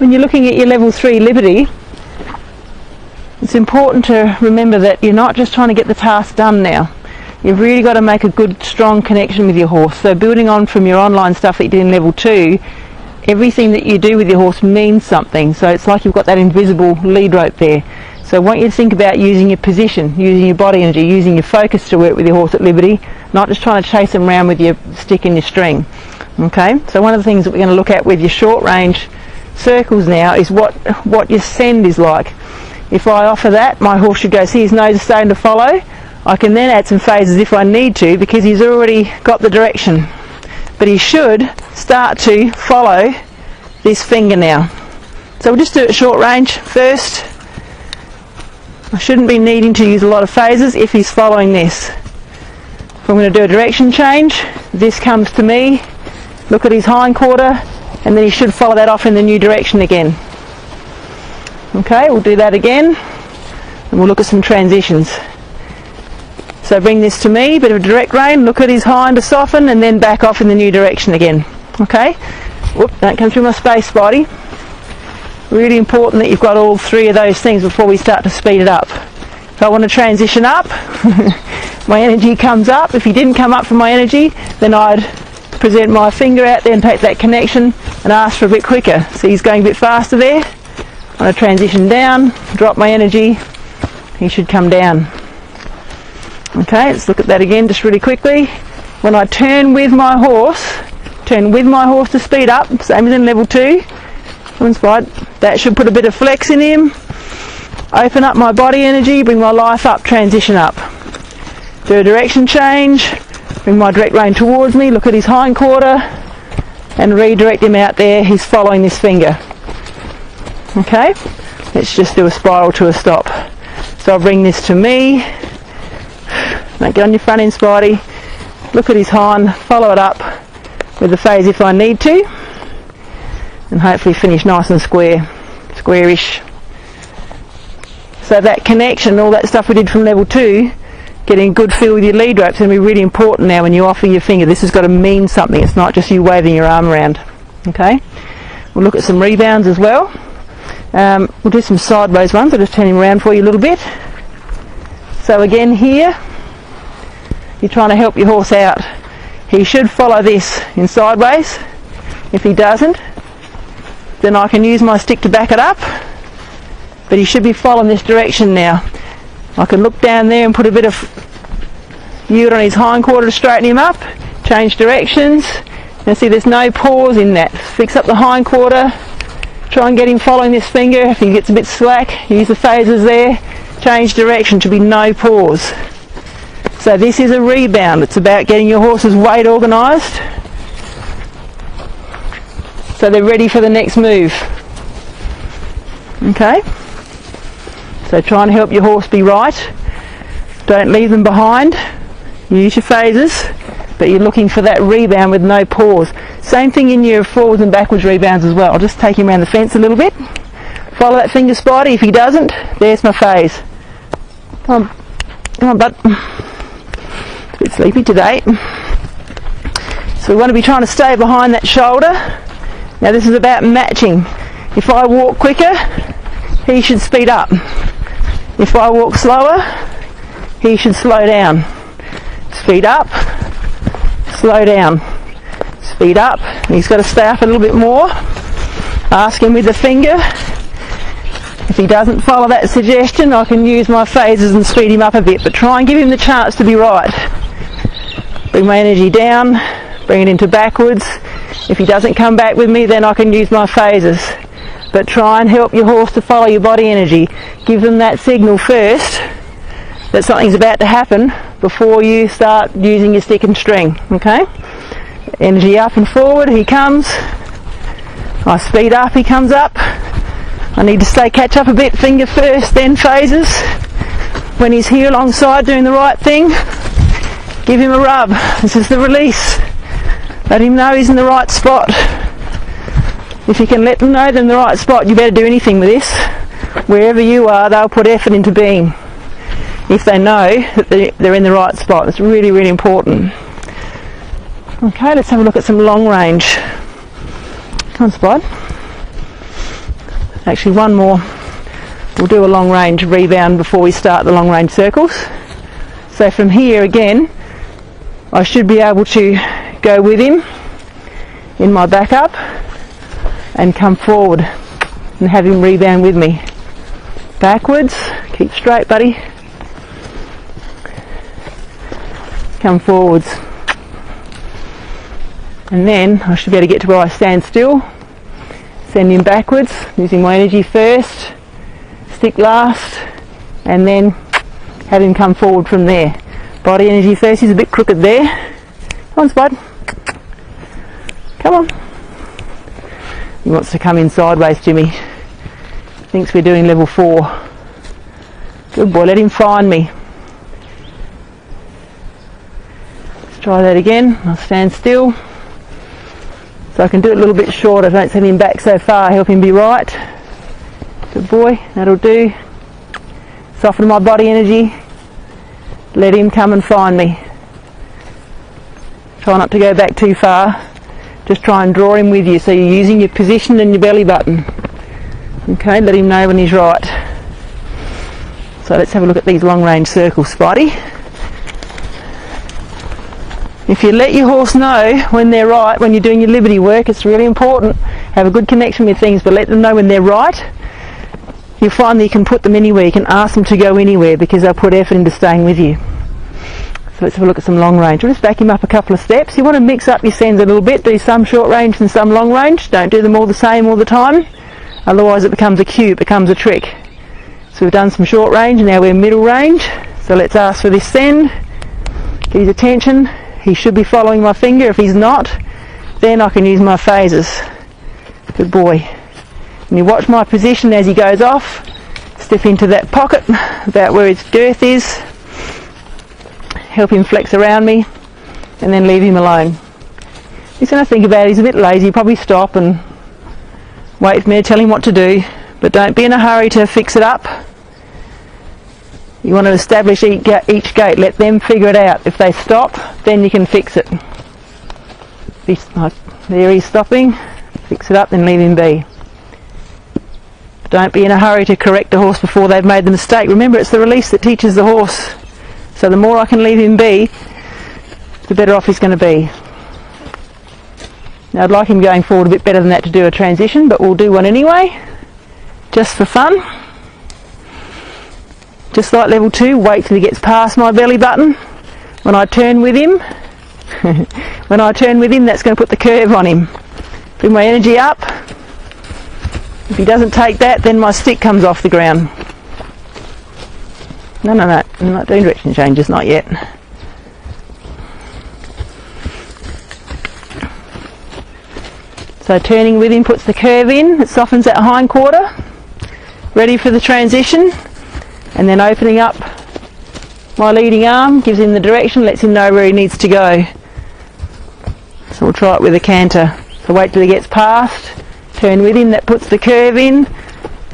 when you're looking at your level 3 Liberty, it's important to remember that you're not just trying to get the task done now. You've really got to make a good, strong connection with your horse. So building on from your online stuff that you did in level 2, everything that you do with your horse means something. So it's like you've got that invisible lead rope there. So I want you to think about using your position, using your body energy, using your focus to work with your horse at Liberty, not just trying to chase them around with your stick and your string. Okay, so one of the things that we're going to look at with your short range circles now is what your send is like. If I offer that, my horse should go, see his nose is starting to follow. I can then add some phases if I need to, because he's already got the direction. But he should start to follow this finger now. So we'll just do it short range first. I shouldn't be needing to use a lot of phases if he's following this. If I'm going to do a direction change, this comes to me, look at his hind quarter, and then he should follow that off in the new direction again. Okay, we'll do that again, and we'll look at some transitions. So bring this to me, bit of a direct rein, look at his hind to soften, and then back off in the new direction again. Okay? Whoop, don't come through my space, Spidey. Really important that you've got all 3 of those things before we start to speed it up. If I want to transition up, my energy comes up. If he didn't come up from my energy, then I'd present my finger out there and take that connection and ask for a bit quicker. See, he's going a bit faster there. I'm going to transition down, drop my energy, he should come down. Okay, let's look at that again just really quickly. When I turn with my horse to speed up, same as in level 2, that should put a bit of flex in him, open up my body energy, bring my life up, transition up. Do a direction change, bring my direct rein towards me, look at his hind quarter, and redirect him out there. He's following this finger. Okay, let's just do a spiral to a stop. So I'll bring this to me. Don't get on your front end, Spidey. Look at his hind, follow it up with the phase if I need to, and hopefully finish nice and squarish. So that connection, all that stuff we did from level 2, getting a good feel with your lead rope is going to be really important now when you offer your finger. This has got to mean something. It's not just you waving your arm around. Okay, we'll look at some rebounds as well. We'll do some sideways ones. I'll just turn him around for you a little bit. So again here, you're trying to help your horse out. He should follow this in sideways. If he doesn't, then I can use my stick to back it up, but he should be following this direction now. I can look down there and put a bit of yield on his hind quarter to straighten him up, change directions, and see there's no pause in that. Fix up the hind quarter, try and get him following this finger. If he gets a bit slack, use the phases there, change direction, to be no pause. So this is a rebound. It's about getting your horse's weight organised so they're ready for the next move. Okay? So try and help your horse be right. Don't leave them behind. Use your phases, but you're looking for that rebound with no pause. Same thing in your forwards and backwards rebounds as well. I'll just take him around the fence a little bit. Follow that finger, Spidey. If he doesn't, there's my phase. Come on, bud. A bit sleepy today. So we want to be trying to stay behind that shoulder. Now this is about matching. If I walk quicker, he should speed up. If I walk slower, he should slow down. Speed up, slow down. Speed up. He's got to stay up a little bit more. Ask him with the finger. If he doesn't follow that suggestion, I can use my phases and speed him up a bit, but try and give him the chance to be right. Bring my energy down, bring it into backwards. If he doesn't come back with me, then I can use my phases. But try and help your horse to follow your body energy. Give them that signal first that something's about to happen before you start using your stick and string. Okay? Energy up and forward, he comes. I speed up, he comes up. I need to catch up a bit, finger first, then phases. When he's here alongside doing the right thing, give him a rub. This is the release. Let him know he's in the right spot. If you can let them know they're in the right spot, you better do anything with this. Wherever you are, they'll put effort into being. If they know that they're in the right spot. It's really, really important. Okay, let's have a look at some long range. Come on, Spud. Actually, one more. We'll do a long range rebound before we start the long range circles. So from here again, I should be able to go with him in my backup and come forward and have him rebound with me. Backwards, keep straight, buddy. Come forwards. And then I should be able to get to where I stand still. Send him backwards, using my energy first, stick last, and then have him come forward from there. Body energy first, he's a bit crooked there. Come on, Spud. Come on. He wants to come in sideways to me. Thinks we're doing level 4. Good boy, let him find me. Let's try that again. I'll stand still. So I can do it a little bit shorter, don't send him back so far, help him be right. Good boy, that'll do. Soften my body energy. Let him come and find me. Try not to go back too far. Just try and draw him with you, so you're using your position and your belly button. Okay, let him know when he's right. So let's have a look at these long range circles, Spidey. If you let your horse know when they're right, when you're doing your liberty work, it's really important. Have a good connection with things, but let them know when they're right. You'll find that you can put them anywhere. You can ask them to go anywhere because they'll put effort into staying with you. So let's have a look at some long range. We'll just back him up a couple of steps. You want to mix up your sends a little bit. Do some short range and some long range. Don't do them all the same all the time. Otherwise it becomes a cue, it becomes a trick. So we've done some short range, now we're middle range. So let's ask for this send. Get his attention. He should be following my finger. If he's not, then I can use my phases. Good boy. And you watch my position as he goes off. Step into that pocket, about where his girth is. Help him flex around me, and then leave him alone. He's going to think about it. He's a bit lazy. Probably stop and wait for me to tell him what to do. But don't be in a hurry to fix it up. You want to establish each gate, let them figure it out. If they stop, then you can fix it. There he's stopping, fix it up, then leave him be. Don't be in a hurry to correct the horse before they've made the mistake. Remember, it's the release that teaches the horse. So the more I can leave him be, the better off he's going to be. Now I'd like him going forward a bit better than that to do a transition, but we'll do one anyway, just for fun. Just like level 2, wait till he gets past my belly button. When I turn with him, that's going to put the curve on him. Bring my energy up. If he doesn't take that, then my stick comes off the ground. No, I'm not doing direction changes, not yet. So turning with him puts the curve in, it softens that hind quarter. Ready for the transition. And then opening up my leading arm, gives him the direction, lets him know where he needs to go. So we'll try it with a canter. So wait till he gets past, turn with him, that puts the curve in.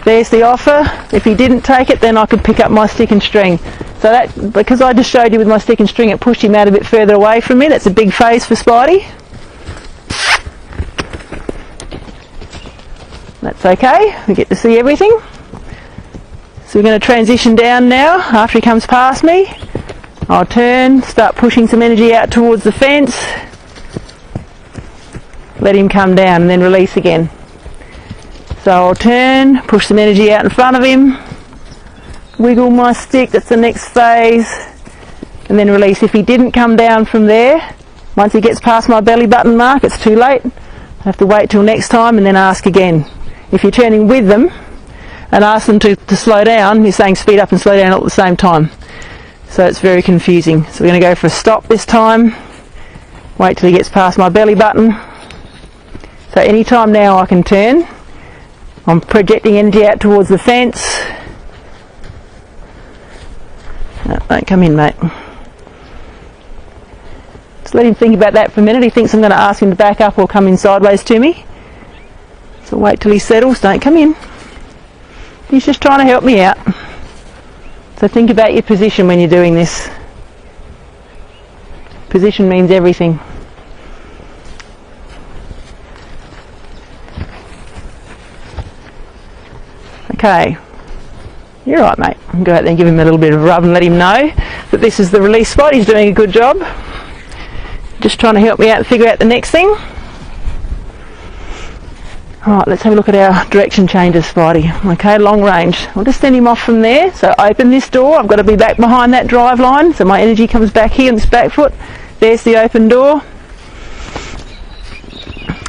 There's the offer. If he didn't take it, then I could pick up my stick and string. So that, because I just showed you with my stick and string, it pushed him out a bit further away from me. That's a big phase for Spidey. That's okay, we get to see everything. So we're going to transition down now. After he comes past me, I'll turn, start pushing some energy out towards the fence. Let him come down and then release again. So I'll turn, push some energy out in front of him, wiggle my stick, that's the next phase, and then release. If he didn't come down from there, once he gets past my belly button mark, it's too late. I have to wait till next time and then ask again. If you're turning with them and ask them to slow down, you're saying speed up and slow down all at the same time. So it's very confusing. So we're going to go for a stop this time. Wait till he gets past my belly button. So any time now I can turn. I'm projecting energy out towards the fence. No, don't come in, mate. Just let him think about that for a minute. He thinks I'm going to ask him to back up or come in sideways to me. So wait till he settles, don't come in. He's just trying to help me out. So think about your position when you're doing this. Position means everything. Okay. You're right, mate. I'll go out there and give him a little bit of a rub and let him know that this is the release spot. He's doing a good job. Just trying to help me out and figure out the next thing. Alright, let's have a look at our direction changes, Spidey. Okay, long range. I'll just send him off from there. So open this door. I've got to be back behind that drive line. So my energy comes back here on this back foot. There's the open door.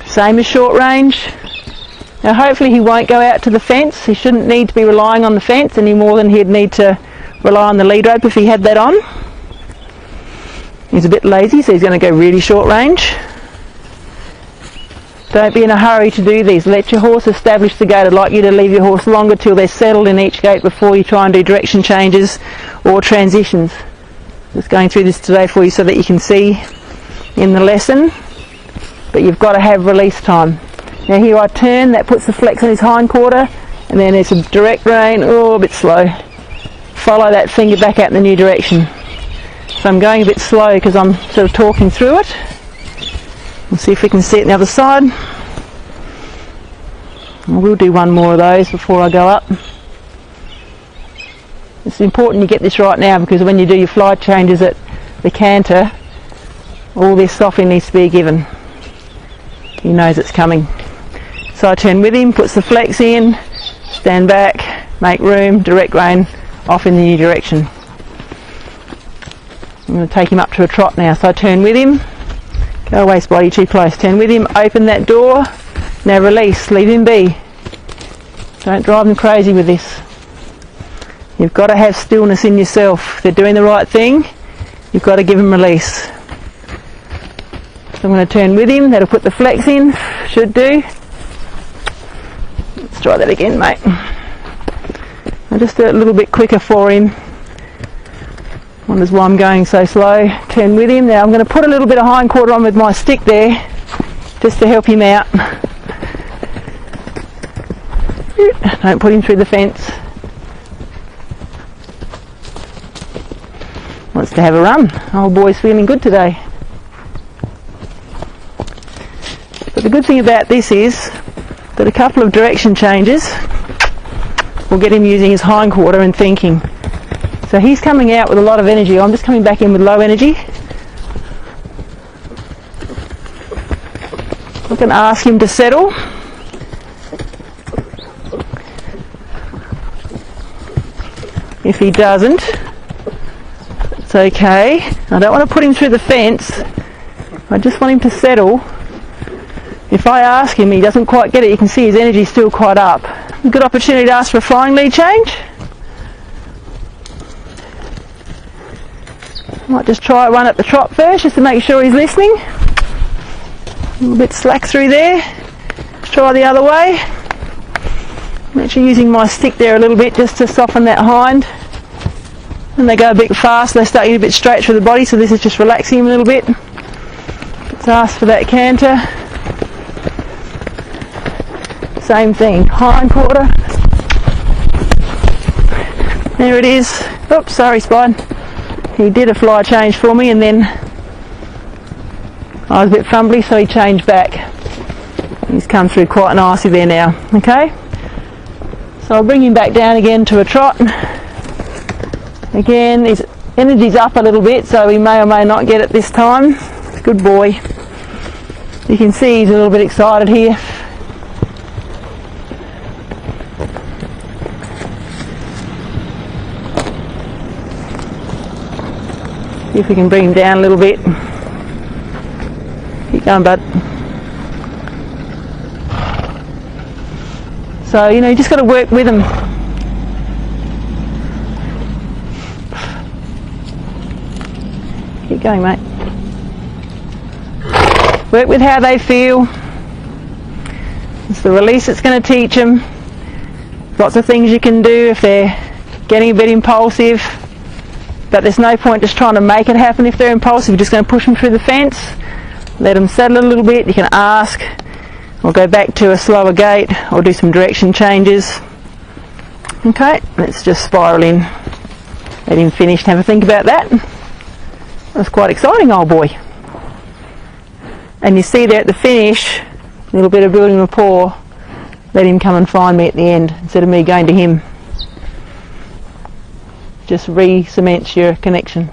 Same as short range. Now hopefully he won't go out to the fence. He shouldn't need to be relying on the fence any more than he'd need to rely on the lead rope if he had that on. He's a bit lazy, so he's going to go really short range. Don't be in a hurry to do these. Let your horse establish the gait. I'd like you to leave your horse longer till they're settled in each gait before you try and do direction changes or transitions. Just going through this today for you so that you can see in the lesson. But you've got to have release time. Now here I turn, that puts the flex on his hind quarter, and then it's a direct rein, a bit slow. Follow that finger back out in the new direction. So I'm going a bit slow because I'm sort of talking through it. We'll see if we can see it on the other side. We'll do one more of those before I go up. It's important you get this right now because when you do your fly changes at the canter, all this softening needs to be given. He knows it's coming. So I turn with him, puts the flex in, stand back, make room, direct rein, off in the new direction. I'm going to take him up to a trot now. So I turn with him, go away Spotty, too close, turn with him, open that door, now release, leave him be. Don't drive them crazy with this. You've got to have stillness in yourself. If they're doing the right thing, you've got to give them release. So I'm going to turn with him, that'll put the flex in, should do. Let's try that again, mate. I'll just do it a little bit quicker for him. Wonders why I'm going so slow. Turn with him. Now I'm going to put a little bit of hind quarter on with my stick there, just to help him out. Don't put him through the fence. Wants to have a run. Old boy's feeling good today. But the good thing about this is that a couple of direction changes will get him using his hind quarter and thinking. So he's coming out with a lot of energy. I'm just coming back in with low energy. I can ask him to settle. If he doesn't, it's okay. I don't want to put him through the fence. I just want him to settle. If I ask him, he doesn't quite get it. You can see his energy's still quite up. A good opportunity to ask for a flying lead change. Might just try one at the trot first, just to make sure he's listening. A little bit slack through there. Let's try the other way. I'm actually using my stick there a little bit just to soften that hind. When they go a bit fast, they start getting a bit straight through the body, so this is just relaxing him a little bit. Let's ask for that canter. Same thing, hind quarter. There it is. Oops, sorry Spine. He did a fly change for me and then I was a bit fumbly, so he changed back. He's come through quite nicely there now. Okay, so I'll bring him back down again to a trot. Again, his energy's up a little bit, so he may or may not get it this time. Good boy. You can see he's a little bit excited here. See if we can bring him down a little bit. Keep going, bud. So, you just got to work with them. Keep going, mate. Work with how they feel. It's the release that's going to teach them. Lots of things you can do if they're getting a bit impulsive. But there's no point just trying to make it happen if they're impulsive. You're just going to push them through the fence. Let them settle a little bit. You can ask. Or go back to a slower gait. Or do some direction changes. Okay, let's just spiral in. Let him finish and have a think about that. That's quite exciting, old boy. And you see there at the finish, a little bit of building rapport. let him come and find me at the end instead of me going to him. Just re-cements your connection.